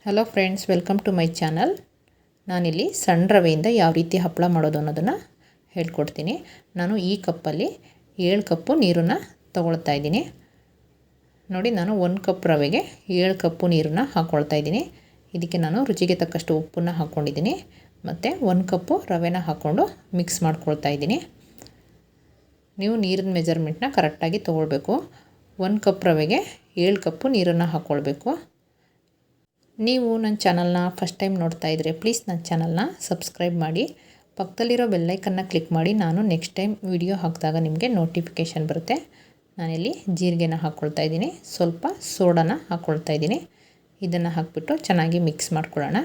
Hello friends, welcome to my channel. ನಾನಿಲ್ಲಿ ಸಣ್ಣ ರವೆಯಿಂದ ಯಾವ ರೀತಿ ಹಪ್ಪಳ ಮಾಡೋದು ಅನ್ನೋದನ್ನು ಹೇಳ್ಕೊಡ್ತೀನಿ. ನಾನು ಈ ಕಪ್ಪಲ್ಲಿ 7 ಕಪ್ಪು ನೀರನ್ನು ತೊಗೊಳ್ತಾ ಇದ್ದೀನಿ. ನೋಡಿ, ನಾನು 1 ಕಪ್ ರವೆಗೆ 7 ಕಪ್ಪು ನೀರನ್ನು ಹಾಕ್ಕೊಳ್ತಾ ಇದ್ದೀನಿ. ಇದಕ್ಕೆ ನಾನು ರುಚಿಗೆ ತಕ್ಕಷ್ಟು ಉಪ್ಪನ್ನು ಹಾಕ್ಕೊಂಡಿದ್ದೀನಿ ಮತ್ತು 1 ಕಪ್ಪು ರವೆನ ಹಾಕ್ಕೊಂಡು ಮಿಕ್ಸ್ ಮಾಡ್ಕೊಳ್ತಾ ಇದ್ದೀನಿ. ನೀವು ನೀರಿನ ಮೆಜರ್ಮೆಂಟ್ನ ಕರೆಕ್ಟಾಗಿ ತೊಗೊಳ್ಬೇಕು. 1 ಕಪ್ ರವೆಗೆ 7 ಕಪ್ಪು ನೀರನ್ನು ಹಾಕ್ಕೊಳ್ಬೇಕು. ನೀವು ನನ್ನ ಚಾನಲ್ನ ಫಸ್ಟ್ ಟೈಮ್ ನೋಡ್ತಾ ಇದ್ದರೆ ಪ್ಲೀಸ್ ನನ್ನ ಚಾನಲ್ನ ಸಬ್ಸ್ಕ್ರೈಬ್ ಮಾಡಿ, ಪಕ್ಕದಲ್ಲಿರೋ ಬೆಲ್ಲೈಕನ್ನ ಕ್ಲಿಕ್ ಮಾಡಿ. ನಾನು ನೆಕ್ಸ್ಟ್ ಟೈಮ್ ವಿಡಿಯೋ ಹಾಕಿದಾಗ ನಿಮಗೆ ನೋಟಿಫಿಕೇಷನ್ ಬರುತ್ತೆ. ನಾನಿಲ್ಲಿ ಜೀರಿಗೆನ ಹಾಕ್ಕೊಳ್ತಾ ಇದ್ದೀನಿ, ಸ್ವಲ್ಪ ಸೋಡಾನ ಹಾಕ್ಕೊಳ್ತಾ ಇದ್ದೀನಿ. ಇದನ್ನು ಹಾಕಿಬಿಟ್ಟು ಚೆನ್ನಾಗಿ ಮಿಕ್ಸ್ ಮಾಡ್ಕೊಳ್ಳೋಣ.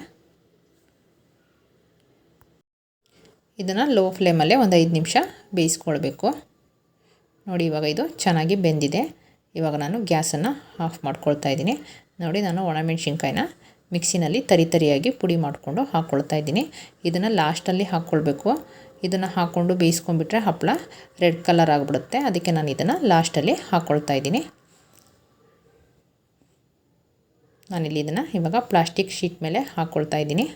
ಇದನ್ನು ಲೋ ಫ್ಲೇಮಲ್ಲೇ ಒಂದು 5 ನಿಮಿಷ ಬೇಯಿಸ್ಕೊಳ್ಬೇಕು. ನೋಡಿ, ಇವಾಗ ಇದು ಚೆನ್ನಾಗಿ ಬೆಂದಿದೆ. ಇವಾಗ ನಾನು ಗ್ಯಾಸನ್ನು ಆಫ್ ಮಾಡ್ಕೊಳ್ತಾ ಇದ್ದೀನಿ. ನೋಡಿ, ನಾನು ಒಣಮೆಣಸಿನ್ಕಾಯಿನ ಮಿಕ್ಸಿನಲ್ಲಿ ತರಿಯಾಗಿ ಪುಡಿ ಮಾಡಿಕೊಂಡು ಹಾಕ್ಕೊಳ್ತಾ ಇದ್ದೀನಿ. ಇದನ್ನು ಲಾಸ್ಟಲ್ಲಿ ಹಾಕ್ಕೊಳ್ಬೇಕು. ಇದನ್ನು ಹಾಕ್ಕೊಂಡು ಬೇಯಿಸ್ಕೊಂಡ್ಬಿಟ್ರೆ ಹಪ್ಪಳ ರೆಡ್ ಕಲರ್ ಆಗಿಬಿಡುತ್ತೆ. ಅದಕ್ಕೆ ನಾನು ಇದನ್ನು ಲಾಸ್ಟಲ್ಲಿ ಹಾಕ್ಕೊಳ್ತಾ ಇದ್ದೀನಿ. ನಾನಿಲ್ಲಿ ಇದನ್ನು ಇವಾಗ ಪ್ಲಾಸ್ಟಿಕ್ ಶೀಟ್ ಮೇಲೆ ಹಾಕ್ಕೊಳ್ತಾ ಇದ್ದೀನಿ.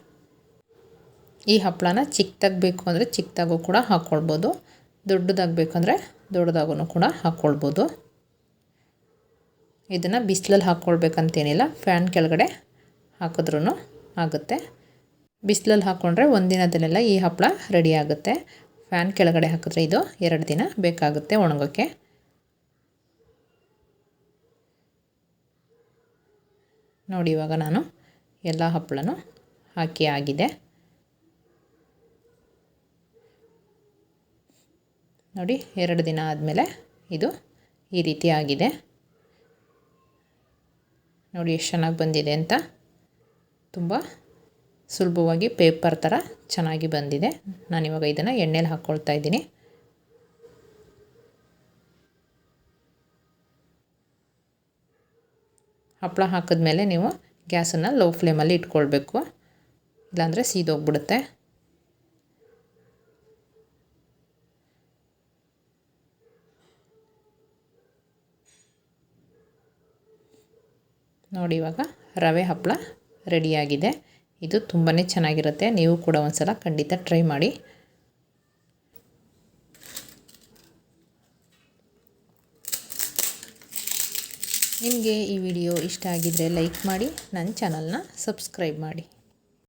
ಈ ಹಪ್ಪಳನ ಚಿಕ್ಕದಾಗಿ ಬೇಕು ಅಂದರೆ ಚಿಕ್ಕದಾಗೂ ಕೂಡ ಹಾಕ್ಕೊಳ್ಬೋದು, ದೊಡ್ಡದಾಗಬೇಕಂದ್ರೆ ದೊಡ್ಡದಾಗೂ ಕೂಡ ಹಾಕ್ಕೊಳ್ಬೋದು. ಇದನ್ನು ಬಿಸಿಲಲ್ಲಿ ಹಾಕ್ಕೊಳ್ಬೇಕಂತೇನಿಲ್ಲ, ಫ್ಯಾನ್ ಕೆಳಗಡೆ ಹಾಕಿದ್ರೂ ಆಗುತ್ತೆ. ಬಿಸಿಲಲ್ಲಿ ಹಾಕ್ಕೊಂಡ್ರೆ ಒಂದಿನದಲ್ಲೆಲ್ಲ ಈ ಹಪ್ಪಳ ರೆಡಿ ಆಗುತ್ತೆ. ಫ್ಯಾನ್ ಕೆಳಗಡೆ ಹಾಕಿದ್ರೆ ಇದು 2 ದಿನ ಬೇಕಾಗುತ್ತೆ ಒಣಗೋಕ್ಕೆ. ನೋಡಿ, ಇವಾಗ ನಾನು ಎಲ್ಲ ಹಪ್ಪಳನೂ ಹಾಕಿ ಆಗಿದೆ. ನೋಡಿ, 2 ದಿನ ಆದಮೇಲೆ ಇದು ಈ ರೀತಿ ಆಗಿದೆ. ನೋಡಿ ಎಷ್ಟು ಚೆನ್ನಾಗಿ ಬಂದಿದೆ ಅಂತ. ತುಂಬ ಸುಲಭವಾಗಿ ಪೇಪರ್ ಥರ ಚೆನ್ನಾಗಿ ಬಂದಿದೆ. ನಾನಿವಾಗ ಇದನ್ನು ಎಣ್ಣೆಲಿ ಹಾಕ್ಕೊಳ್ತಾ ಇದ್ದೀನಿ. ಹಪ್ಪಳ ಹಾಕಿದ್ಮೇಲೆ ನೀವು ಗ್ಯಾಸನ್ನು ಲೋ ಫ್ಲೇಮಲ್ಲಿ ಇಟ್ಕೊಳ್ಬೇಕು, ಇಲ್ಲಾಂದರೆ ಸೀದೋಗ್ಬಿಡುತ್ತೆ. ನೋಡಿ, ಇವಾಗ ರವೆ ಹಪ್ಪಳ ರೆಡಿಯಾಗಿದೆ. ಇದು ತುಂಬಾ ಚೆನ್ನಾಗಿರುತ್ತೆ. ನೀವು ಕೂಡ ಒಂದು ಸಲ ಖಂಡಿತ ಟ್ರೈ ಮಾಡಿ. ನಿಮಗೆ ಈ ವಿಡಿಯೋ ಇಷ್ಟ ಆಗಿದ್ದರೆ ಲೈಕ್ ಮಾಡಿ, ನನ್ನ ಚಾನಲ್ನ ಸಬ್ಸ್ಕ್ರೈಬ್ ಮಾಡಿ.